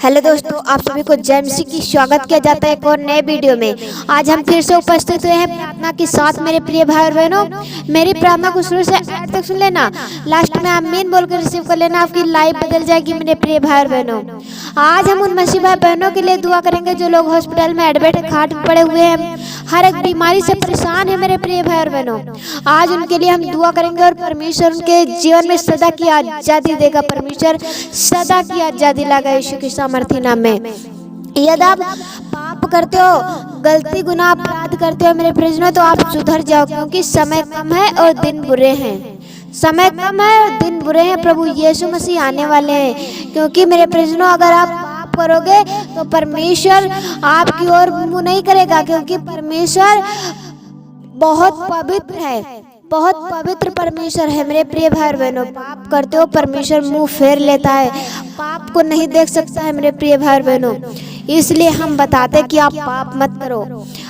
Hello दोस्तों, आप सभी को जय मसीह की स्वागत किया जाता है एक और नए वीडियो में। आज हम फिर से उपस्थित हुए हैं प्रार्थना के साथ। मेरे प्रिय भाई और बहनों, मेरी प्रार्थना को शुरू से एंड तक सुन लेना। लास्ट में आमीन बोलकर रिसीव कर लेना, आपकी लाइफ बदल जाएगी मेरे प्रिय भाई और बहनों। आज हम उन मसीह भाई बहनों के लिए दुआ करेंगे जो लोग हॉस्पिटल में एडमिट खाट पड़े हुए हैं, हर एक बीमारी से परेशान है मेरे प्रिय भाई और बहनों। आज उनके लिए हम दुआ करेंगे और परमेश्वर उनके जीवन में सदा की आजादी देगा। परमेश्वर सदा की आजादी लाएगा यीशु के सामर्थ्य नाम में। यदि आप पाप करते हो, गलती गुनाह अपराध करते हो मेरे प्रियजनों, तो आप सुधर जाओ, क्योंकि समय कम है और दिन बुरे हैं। समय कम है और दिन बुरे हैं। प्रभु यीशु मसीह आने वाले हैं। क्योंकि मेरे प्रियजनों, अगर आप पाप करोगे तो परमेश्वर आपकी ओर मुंह नहीं करेगा, क्योंकि परमेश्वर बहुत पवित्र है, बहुत पवित्र परमेश्वर है मेरे प्रिय भाई बहनों। पाप करते हो, परमेश्वर मुंह फेर लेता है, पाप को नहीं देख सकता है मेरे प्रिय भाई बहनों। इसलिए हम बताते हैं कि आप पाप मत करो,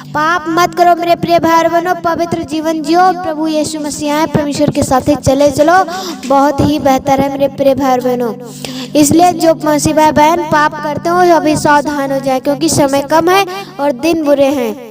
पाप मत करो मेरे प्रिय भाई बहनों। पवित्र जीवन जियो। प्रभु यीशु मसीह आए, परमेश्वर के साथ चले चलो, बहुत ही बेहतर है मेरे प्रिय भाई बहनों। इसलिए जो मसीह भाई बहन पाप करते हो अभी सावधान हो जाए, क्योंकि समय कम है और दिन बुरे हैं।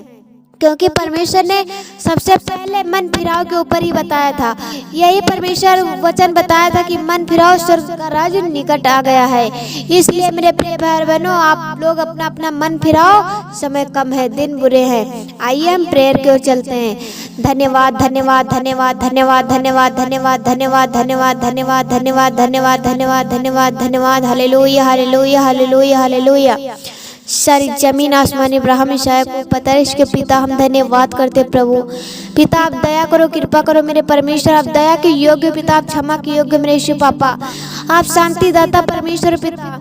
क्योंकि परमेश्वर ने सबसे पहले मन फिराव के ऊपर ही बताया था। यही परमेश्वर वचन बताया था कि मन फिराव, स्वर्ग का राज्य निकट आ गया है। इसलिए मेरे प्रिय भाई बहनों, आप लोग अपना अपना मन फिराओ, समय कम है, दिन बुरे हैं। आइए हम प्रेयर की ओर चलते हैं। धन्यवाद धन्यवाद धन्यवाद धन्यवाद धन्यवाद धन्यवाद धन्यवाद धन्यवाद धन्यवाद धन्यवाद धन्यवाद धन्यवाद धन्यवाद धन्यवाद। Hallelujah hallelujah hallelujah hallelujah. सारी जमीन आसमान इब्राहिम ईसाया को पता है। इसके पिता हम धन्यवाद करते प्रभु। पिता आप दया करो, कृपा करो मेरे परमेश्वर। आप दया के योग्य पिता, आप क्षमा के योग्य मेरे यीशु पापा। आप शांति दाता परमेश्वर पिता,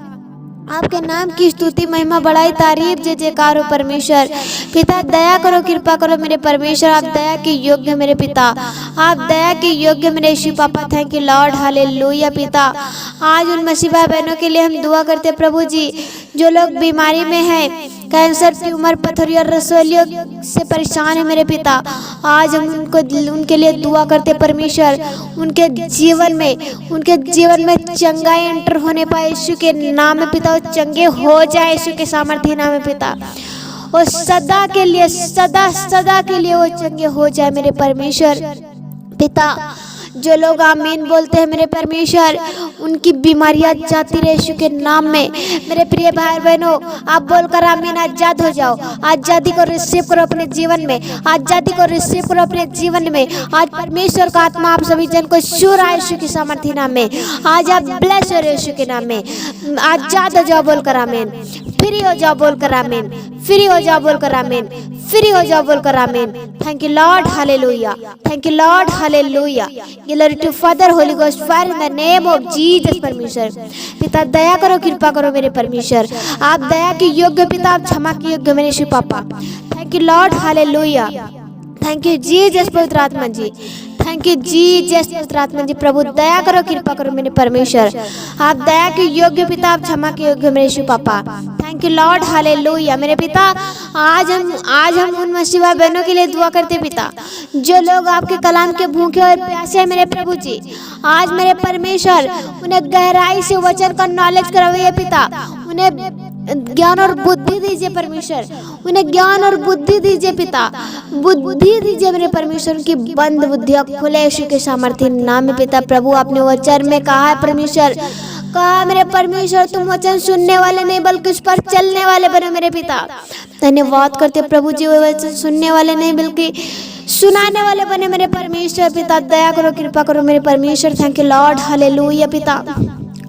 आपके नाम की स्तुति महिमा बढ़ाई तारीफ जय जयकार हो परमेश्वर। पिता दया करो, कृपा करो मेरे परमेश्वर। आप दया के योग्य मेरे पिता, आप दया के योग्य मेरे यीशु पापा। Thank you lord, hallelujah. पिता आज उन मसीह भाई बहनों के लिए हम दुआ करते प्रभु जी, जो लोग बीमारी में हैं, कैंसर, ट्यूमर, पथरी और रसोलियों से परेशान है मेरे पिता। आज हम उनके लिए दुआ करते परमेश्वर। उनके जीवन में चंगाई एंटर होने पाए यीशु के नाम में पिता। चंगे हो जाए यीशु के सामर्थ्य नाम में पिता। और सदा के लिए, सदा के लिए वो चंगे हो जाए मेरे परमेश्वर पिता। जो लोग आमीन बोलते हैं मेरे परमेश्वर, उनकी बीमारियां जाती रहे यीशु के नाम में। मेरे प्रिय भाई बहनों, आप बोलकर आमीन। आजाद हो जाओ, आजादी को रिसीव करो अपने जीवन में, आजादी को रिसीव करो अपने जीवन में। आज परमेश्वर का आत्मा आप सभी जन को छू रहा है यीशु के सामर्थ्य नाम में। आज आप ब्लेस हो रहे यीशु के नाम में। आजाद हो जाओ बोलकर आमीन। फ्री हो जाओ बोलकर आमीन। फ्री हो जाओ बोलकर आमीन। फ्री हो जाओ बोलकर आमीन। Thank you lord, hallelujah. Thank you lord, hallelujah. Glory to father, holy ghost, fire in the name of Jesus परमेश्वर। पिता दया करो, कृपा करो मेरे परमेश्वर। आप दया के योग्य पिता, आप क्षमा के योग्य मेरे यीशु पापा। Thank you lord, hallelujah. Thank you Jesus पवित्र आत्मा जी। थैंक यू जीसस पवित्र आत्मा जी। प्रभु दया करो, कृपा करो मेरे परमेश्वर। आप दया के योग्य पिता, आप क्षमा के योग्य मेरे यीशु पापा। Thank you lord, hallelujah. मेरे पिता आज हम उन मसीह भाई बहनों के लिए दुआ करते पिता, जो लोग आपके कलाम के भूखे और प्यासे हैं मेरे प्रभु जी। आज मेरे परमेश्वर उन्हें गहराई से वचन का नॉलेज करवाइए पिता। उन्हें ज्ञान और बुद्धि दीजिए परमेश्वर। उन्हें ज्ञान और बुद्धि दीजिए पिता। बुद्धि दीजिए मेरे परमेश्वर, उनकी बंद बुद्धियां खुले यीशु के सामर्थ्य नाम में पिता। प्रभु आपने वचन में कहा है परमेश्वर, कहा मेरे परमेश्वर, तुम वचन सुनने वाले नहीं बल्कि उस पर चलने वाले बनो मेरे पिता। धन्यवाद करते प्रभु जी, वो वचन सुनने वाले नहीं बल्कि सुनाने वाले बने मेरे परमेश्वर पिता। दया करो, कृपा करो मेरे परमेश्वर। Thank you lord, hallelujah. पिता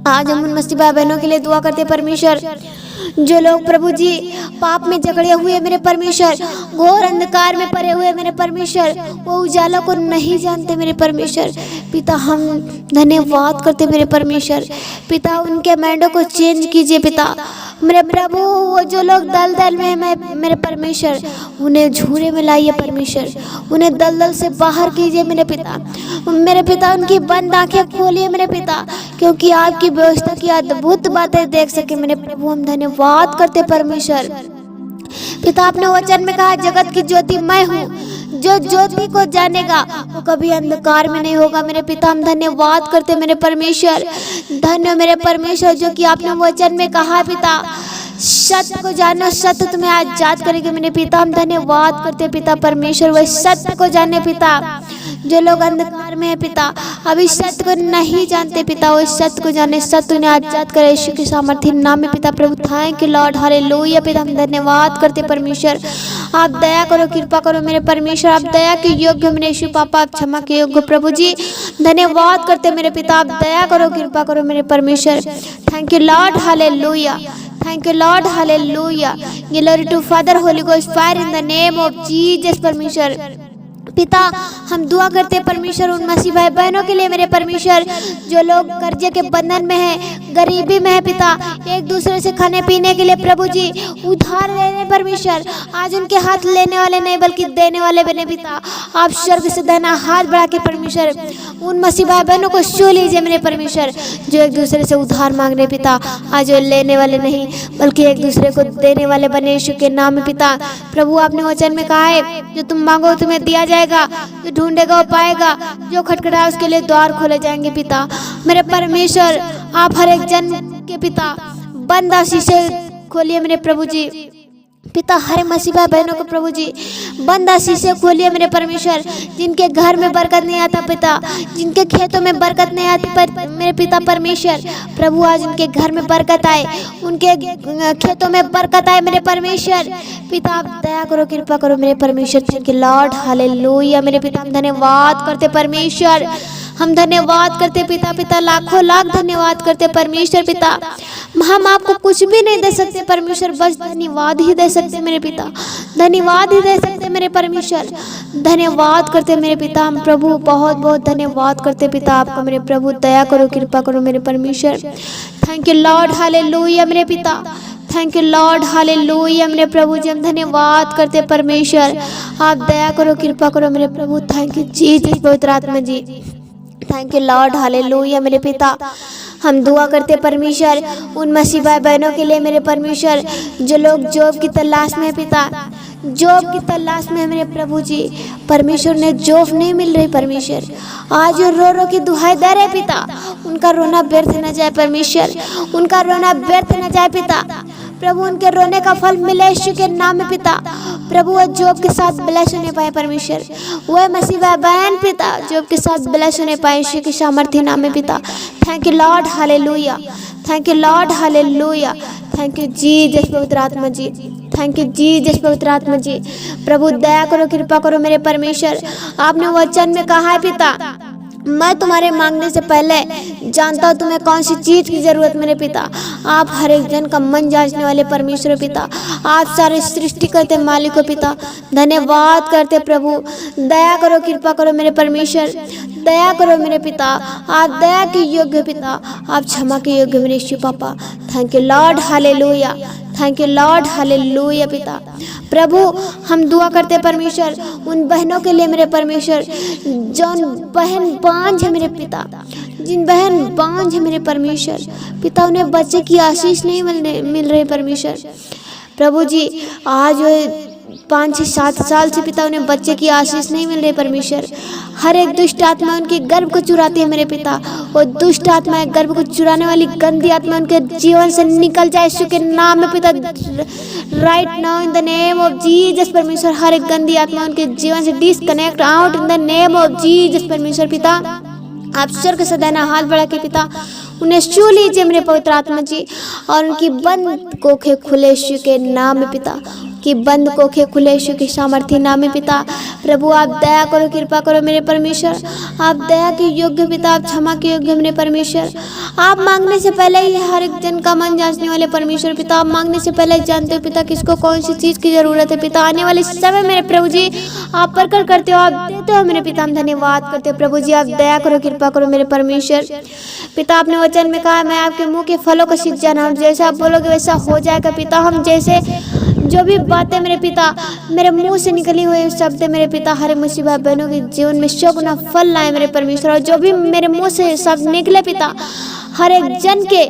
आज हम उन मसीह भाई बहनों के लिए दुआ करते परमेश्वर, जो लोग प्रभु जी पाप में जकड़े हुए मेरे परमेश्वर, घोर अंधकार में पड़े हुए मेरे परमेश्वर, वो उजाला को नहीं जानते मेरे परमेश्वर पिता। हम धन्यवाद करते मेरे परमेश्वर पिता। उनके माइंडों को चेंज कीजिए पिता मेरे प्रभु। वो जो लोग दलदल में है मेरे परमेश्वर, उन्हें झूरे में लाइए परमेश्वर। उन्हें दलदल से बाहर कीजिए मेरे पिता। मेरे पिता उनकी बंद आंखें खोलिए मेरे पिता, क्योंकि आपकी व्यवस्था की अद्भुत बातें देख सके मेरे प्रभु। हम धन्यवाद करते परमेश्वर पिता। आपने वचन में कहा, जगत की ज्योति मैं हूँ, जो ज्योति को जानेगा वो कभी अंधकार में नहीं होगा। मेरे पिता हम धन्यवाद करते मेरे परमेश्वर, धन्य मेरे परमेश्वर जो कि आपने वचन में कहा पिता, सत्य को जानो सत्य तुम्हें आजाद करेगा। मेरे पिता हम धन्यवाद करते पिता परमेश्वर, वह सत्य को जाने पिता। जो लोग अंधकार में है पिता, अभी सत्य को नहीं जानते पिता, वो सत्य को जाने, सत्य उन्हें आजाद करे यीशु के सामर्थ्य नाम में पिता। प्रभु थैंक यू लॉर्ड, हालेलुया पिता हम धन्यवाद करते परमेश्वर। आप दया करो, कृपा करो मेरे परमेश्वर, आप दया के योग्य हो मेरे यीशु पापा, आप क्षमा के योग्य हो प्रभु जी। धन्यवाद करते मेरे पिता, आप दया करो, कृपा करो मेरे परमेश्वर। Thank you lord, hallelujah. Thank you Lord, hallelujah. Glory to Father, Holy Ghost, fire in the name of Jesus परमेश्वर। पिता हम दुआ करते हैं परमेश्वर उन मसीह भाई बहनों के लिए मेरे परमेश्वर, जो लोग कर्जे के बंधन में है, गरीबी में है पिता, एक दूसरे से खाने पीने के लिए प्रभु जी उधार लेने परमेश्वर, आज उनके हाथ लेने वाले नहीं बल्कि देने वाले बने पिता। आप स्वर्ग से दाहिना हाथ बढ़ा के परमेश्वर उन मसीह भाई बहनों को छू लीजिए मेरे परमेश्वर, जो एक दूसरे से उधार मांग रहे पिता, आज वो लेने वाले नहीं बल्कि एक दूसरे को देने वाले बने यीशु के नाम में पिता। प्रभु आपने वचन में कहा है जो तुम मांगो तुम्हें दिया जाएगा, जो ढूंढेगा वो पाएगा, जो खटखटाए उसके लिए द्वार खोले जाएंगे पिता। मेरे परमेश्वर आप हर एक जन के पिता बंद आशीष खोलिए मेरे प्रभु जी पिता, हर मसीह भाई बहनों को प्रभु जी बंद आशीषें खोलिए मेरे परमेश्वर, जिनके घर में बरकत नहीं आता पिता, जिनके खेतों में बरकत नहीं आती पर मेरे पिता परमेश्वर, प्रभु आज उनके घर में बरकत आए, उनके खेतों में बरकत आए मेरे परमेश्वर पिता। आप दया करो, कृपा करो मेरे परमेश्वर। थैंक यू लॉर्ड, हालेलुया मेरे पिता हम धन्यवाद करते परमेश्वर, हम धन्यवाद करते पिता, पिता लाखों लाख धन्यवाद करते परमेश्वर पिता। हम आपको कुछ भी नहीं दे सकते परमेश्वर, बस धन्यवाद ही दे सकते मेरे पिता, धन्यवाद ही दे सकते मेरे परमेश्वर। धन्यवाद करते मेरे पिता हम प्रभु, बहुत बहुत धन्यवाद करते पिता आपका मेरे प्रभु। दया करो, कृपा करो मेरे परमेश्वर। थैंक यू लॉर्ड, हालेलुया मेरे पिता। थैंक यू लॉर्ड, हालेलुया मेरे प्रभु जी हम धन्यवाद करते परमेश्वर। आप दया करो, कृपा करो मेरे प्रभु। थैंक यू जीसस पवित्र आत्मा जी। थैंक यू लॉर्ड, हालेलुया मेरे पिता। हम दुआ करते परमेश्वर उन मसीह भाई बहनों के लिए मेरे परमेश्वर, जो लोग जॉब की तलाश में है पिता, जॉब की तलाश में है मेरे प्रभु जी परमेश्वर, ने जॉब नहीं मिल रही परमेश्वर, आज वो रो रो की दुहाई दे रहे पिता, उनका रोना व्यर्थ न जाए परमेश्वर, उनका रोना व्यर्थ न जाए पिता प्रभु, उनके रोने का फल मिले यीशु के नाम में पिता। प्रभु वो जॉब के साथ ब्लेस होने पाए परमेश्वर, वह मसीह भाई बहन पिता जॉब के साथ ब्लेस होने पाए यीशु के सामर्थ्य नाम में पिता। Thank you lord, hallelujah. Thank you lord, hallelujah. Thank you Jesus पवित्र आत्मा जी। थैंक यू जीसस पवित्र आत्मा जी। प्रभु दया करो, कृपा करो मेरे परमेश्वर। आपने वचन में कहा है पिता, मैं तुम्हारे मांगने से पहले जानता हूँ तुम्हें कौन सी चीज की जरूरत मेरे पिता। आप हर एक जन का मन जांचने वाले परमेश्वर पिता, आप सारे सृष्टि करते मालिक हो पिता, धन्यवाद करते प्रभु। दया करो, कृपा करो मेरे परमेश्वर, दया करो मेरे पिता। आप दया के योग्य पिता, आप क्षमा के योग्य मेरे यीशु पापा। Thank you lord, hallelujah. Thank you lord, hallelujah पिता। प्रभु हम दुआ करते परमेश्वर उन बहनों के लिए मेरे परमेश्वर, जो बहन बांझ है मेरे पिता, जिन बहन बांझ है मेरे परमेश्वर पिता, उन्हें बच्चे की आशीष नहीं मिल रही परमेश्वर। प्रभु जी आज 5 से 7 साल से पिता उन्हें बच्चे की आशीष नहीं मिल रही परमेश्वर। हर एक दुष्ट आत्मा उनके गर्भ को चुराती है मेरे पिता, और दुष्ट आत्मा गर्भ को चुराने वाली गंदी आत्मा उनके जीवन से निकल जाए यीशु के नाम में पिता। Right now in the name of Jesus परमेश्वर, हर एक गंदी आत्मा उनके जीवन से disconnect out in the name of Jesus परमेश्वर पिता। आप स्वर्ग से दाहिना हाथ बढ़ा के पिता उन्हें छू लीजिए मेरे पवित्र आत्मा जी, और उनकी बंद कोखे खुले यीशु के नाम में पिता, कि बंद कोखे खुले यीशु के सामर्थ्य नाम में पिता। प्रभु आप दया करो, कृपा करो मेरे परमेश्वर। आप दया के योग्य पिता, आप क्षमा के योग्य मेरे परमेश्वर। आप मांगने से पहले ही हर एक जन का मन जांचने वाले परमेश्वर पिता, आप मांगने से पहले जानते हो पिता किसको कौन सी चीज की जरूरत है पिता। आने वाले समय मेरे प्रभु जी आप प्रकट करते हो, आप देते हो मेरे पिता, हम धन्यवाद करते हो प्रभु जी। आप दया करो, कृपा करो मेरे परमेश्वर पिता। आपने वचन में कहा मैं आपके मुंह के फलों का सींच जाना, जैसा आप बोलोगे वैसा हो जाएगा पिता। हम जैसे जो भी बातें मेरे पिता मेरे मुंह से निकली हुई शब्द मेरे पिता हर मुसीबत बहनों के जीवन में शोगुना फल लाए मेरे परमेश्वर। और जो भी मेरे मुंह से शब्द निकले पिता हर एक जन के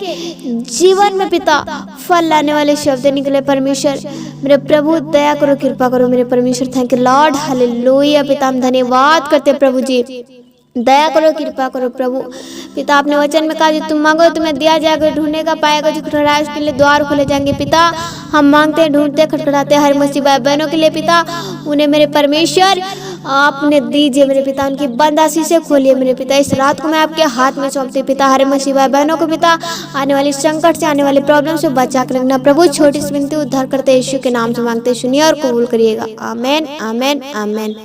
जीवन में पिता फल लाने वाले शब्द निकले परमेश्वर। मेरे प्रभु दया करो, कृपा करो मेरे परमेश्वर। थैंक यू लॉर्ड, हालेलुया पिता। हम धन्यवाद करते प्रभु जी, दया करो, कृपा करो प्रभु पिता। आपने वचन में कहा तुम मांगो तुम्हें दिया जाएगा, ढूंढने का पाएगा, जो खटखटाए उसके लिए द्वार खोले जाएंगे पिता। हम मांगते हैं, ढूंढते, खटखटाते हर मुसीबत बहनों के लिए पिता। उन्हें मेरे परमेश्वर आपने दीजिए मेरे पिता, उनकी बंद आशीष से खोलिए मेरे पिता। इस रात को मैं आपके हाथ में सौंपती पिता। हर मुसीबत बहनों को पिता आने वाली संकट से, आने वाले प्रॉब्लम से बचा कर रखना प्रभु। छोटी सी विनती उद्धार करते यीशु के नाम से मांगते, सुनिए और कबूल करिएगा। आमेन, आमेन, आमेन।